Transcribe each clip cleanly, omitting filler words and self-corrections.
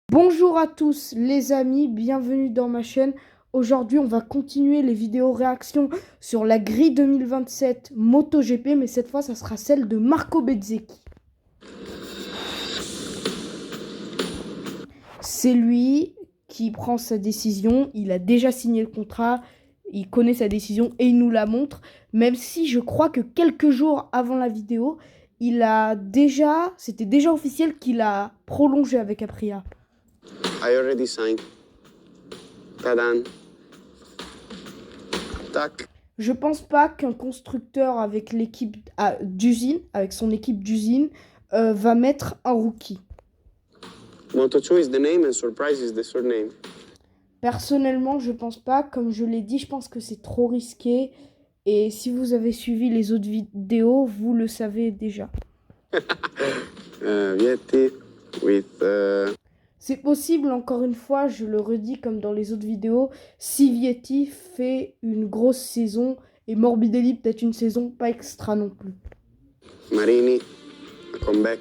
Bonjour à tous les amis, bienvenue dans ma chaîne. Aujourd'hui on va continuer les vidéos réactions sur la grille 2027 MotoGP, mais cette fois ça sera celle de Marco Bezzecchi. C'est lui qui prend sa décision, il a déjà signé le contrat, il connaît sa décision et il nous la montre, même si je crois que quelques jours avant la vidéo, c'était déjà officiel qu'il a prolongé avec Aprilia. I already signed. Tadan. Tac. Je pense pas qu'un constructeur avec l'équipe d'usine, avec son équipe d'usine, va mettre un rookie. Moto2 is the name and Surprise is the surname. Personnellement, je pense pas. Comme je l'ai dit, je pense que c'est trop risqué. Et si vous avez suivi les autres vidéos, vous le savez déjà. Vietti with... C'est possible, encore une fois, je le redis comme dans les autres vidéos, si Vietti fait une grosse saison et Morbidelli peut-être une saison pas extra non plus. Marini, a comeback.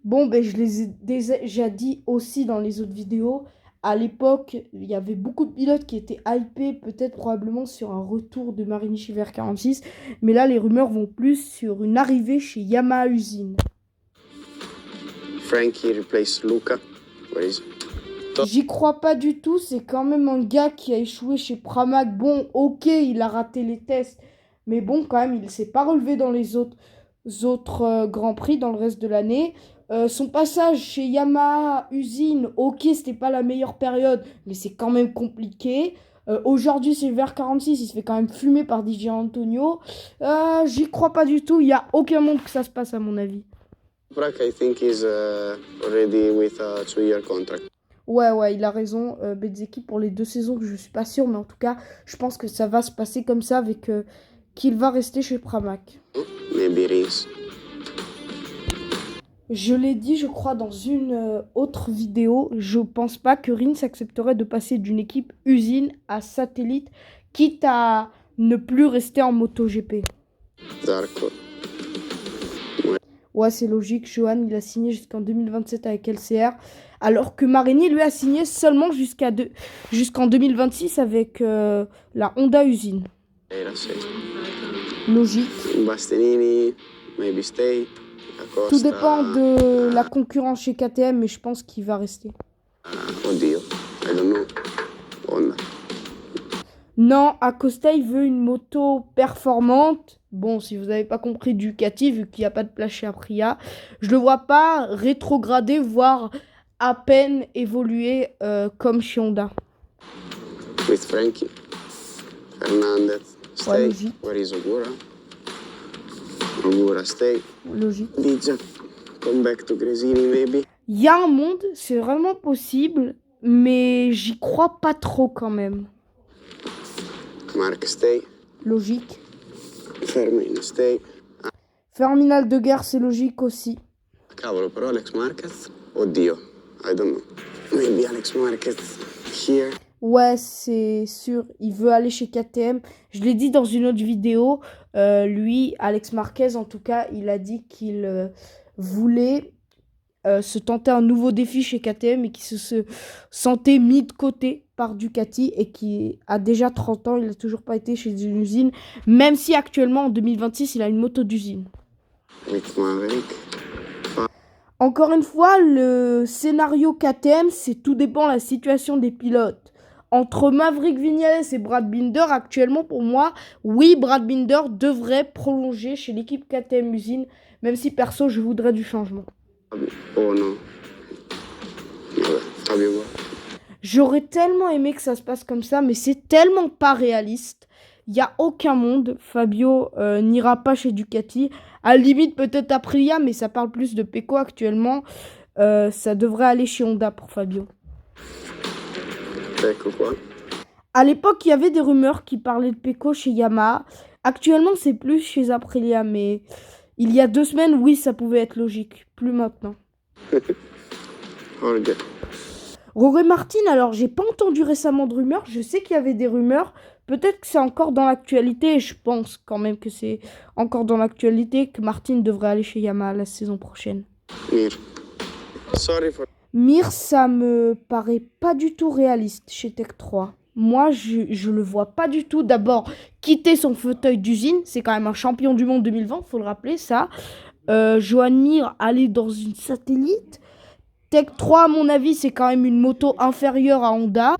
Bon, ben, je les ai déjà dit aussi dans les autres vidéos. À l'époque, il y avait beaucoup de pilotes qui étaient hypés, peut-être probablement sur un retour de Marini chez VR46. Mais là, les rumeurs vont plus sur une arrivée chez Yamaha Usine. Frankie replace Luca. Where is J'y crois pas du tout. C'est quand même un gars qui a échoué chez Pramac. Bon, ok, il a raté les tests. Mais bon, quand même, il s'est pas relevé dans les autres Grands Prix dans le reste de l'année. Son passage chez Yamaha Usine, ok, c'était pas la meilleure période, mais c'est quand même compliqué. Aujourd'hui, c'est vers 46, il se fait quand même fumer par DJ Antonio. J'y crois pas du tout, il y a aucun monde que ça se passe à mon avis. Toprak, I think, is already with a 2-year contract. Ouais, il a raison. Bezzecchi pour les 2 saisons, je suis pas sûre, mais en tout cas, je pense que ça va se passer comme ça avec qu'il va rester chez Pramac. Maybe it is. Je l'ai dit, je crois, dans une autre vidéo, je pense pas que Rins accepterait de passer d'une équipe usine à satellite, quitte à ne plus rester en MotoGP. Zarco. Ouais, c'est logique, Johan, il a signé jusqu'en 2027 avec LCR, alors que Marini, lui, a signé seulement jusqu'en 2026 avec la Honda Usine. Logique. Bastianini, maybe stay. Acosta. Tout dépend de la concurrence chez KTM, mais je pense qu'il va rester. Oddio, I don't know. Honda. Non, Acosta, il veut une moto performante. Bon, si vous n'avez pas compris Ducati, vu qu'il n'y a pas de place chez Aprilia, je le vois pas rétrograder, voire à peine évoluer comme chez Honda. With Frankie. Fernandez, stay. Ouais, logique. Where is Ogura? Ogura, stay. Logique. Ligia, come back to Gresini, maybe. Il y a un monde, c'est vraiment possible, mais j'y crois pas trop quand même. Mark, stay. Logique. Fermin, stay. Terminal de guerre, c'est logique aussi. Cavolo, però Alex Marquez? Oddio, I don't know. Maybe Alex Marquez here. Ouais, c'est sûr, il veut aller chez KTM. Je l'ai dit dans une autre vidéo, lui, Alex Marquez, en tout cas, il a dit qu'il voulait se tenter un nouveau défi chez KTM et qu'il se sentait mis de côté par Ducati et qui a déjà 30 ans, il n'a toujours pas été chez une usine, même si actuellement, en 2026, il a une moto d'usine. With Maverick. Encore une fois, le scénario KTM, c'est tout dépend de la situation des pilotes. Entre Maverick Viñales et Brad Binder, actuellement, pour moi, oui, Brad Binder devrait prolonger chez l'équipe KTM Usine, même si perso, je voudrais du changement. Oh non. Vabbè, Fabio qua. J'aurais tellement aimé que ça se passe comme ça, mais c'est tellement pas réaliste. Il n'y a aucun monde. Fabio n'ira pas chez Ducati. À la limite, peut-être Aprilia, mais ça parle plus de Pecco actuellement. Ça devrait aller chez Honda pour Fabio. Ecco qua. À l'époque, il y avait des rumeurs qui parlaient de Pecco chez Yamaha. Actuellement, c'est plus chez Aprilia, mais il y a 2 semaines, oui, ça pouvait être logique. Plus maintenant. Jorge. Jorge Martin, alors j'ai pas entendu récemment de rumeurs. Je sais qu'il y avait des rumeurs. Peut-être que c'est encore dans l'actualité. Et je pense quand même que c'est encore dans l'actualité que Martin devrait aller chez Yamaha la saison prochaine. Mir. Sorry for... Mir, ça me paraît pas du tout réaliste chez Tech 3. Moi, je le vois pas du tout. D'abord, quitter son fauteuil d'usine, c'est quand même un champion du monde 2020, faut le rappeler, ça. Johan Mir, aller dans une satellite. Tech 3, à mon avis, c'est quand même une moto inférieure à Honda.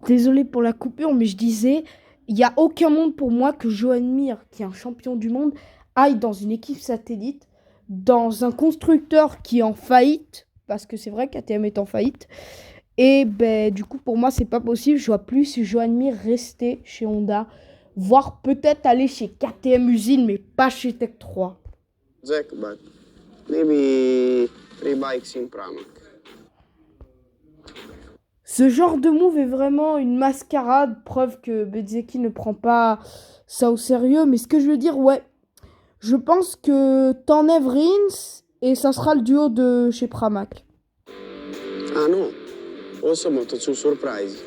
Désolé pour la coupure, mais je disais, il n'y a aucun monde pour moi que Johan Mir, qui est un champion du monde, aille dans une équipe satellite, dans un constructeur qui est en faillite, parce que c'est vrai qu'ATM est en faillite. Et ben, du coup, pour moi, c'est pas possible. Je vois plus Johan Mir rester chez Honda, voire peut-être aller chez KTM Usine, mais pas chez Tech 3. Jack, but maybe 3 bikes in Pramac. Ce genre de move est vraiment une mascarade, preuve que Bezzecchi ne prend pas ça au sérieux. Mais ce que je veux dire, ouais, je pense que t'enlèves Rins et ça sera le duo de chez Pramac. Ah non, also Moto2 Surprise.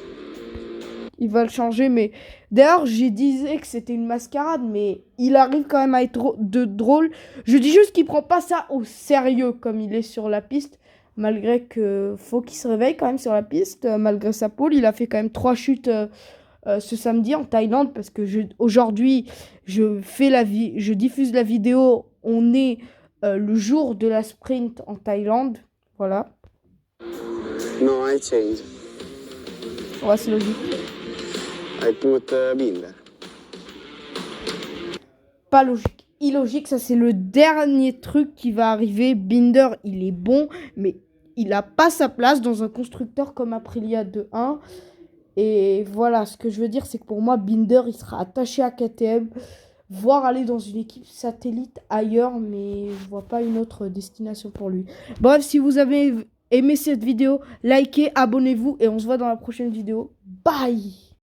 Il va le changer, mais d'ailleurs, j'ai disais que c'était une mascarade, mais il arrive quand même à être drôle. Je dis juste qu'il prend pas ça au sérieux comme il est sur la piste. Malgré que faut qu'il se réveille quand même sur la piste, malgré sa pole. Il a fait quand même 3 chutes ce samedi en Thaïlande parce que aujourd'hui, je diffuse la vidéo. On est le jour de la sprint en Thaïlande. Voilà. No, I change. Ouais, c'est logique. I put Binder. Pas logique. Illogique, ça c'est le dernier truc qui va arriver. Binder, il est bon, mais il n'a pas sa place dans un constructeur comme Aprilia 2.1. Et voilà, ce que je veux dire, c'est que pour moi, Binder, il sera attaché à KTM, voire aller dans une équipe satellite ailleurs, mais je vois pas une autre destination pour lui. Bref, si vous avez aimé cette vidéo, likez, abonnez-vous et on se voit dans la prochaine vidéo. Bye!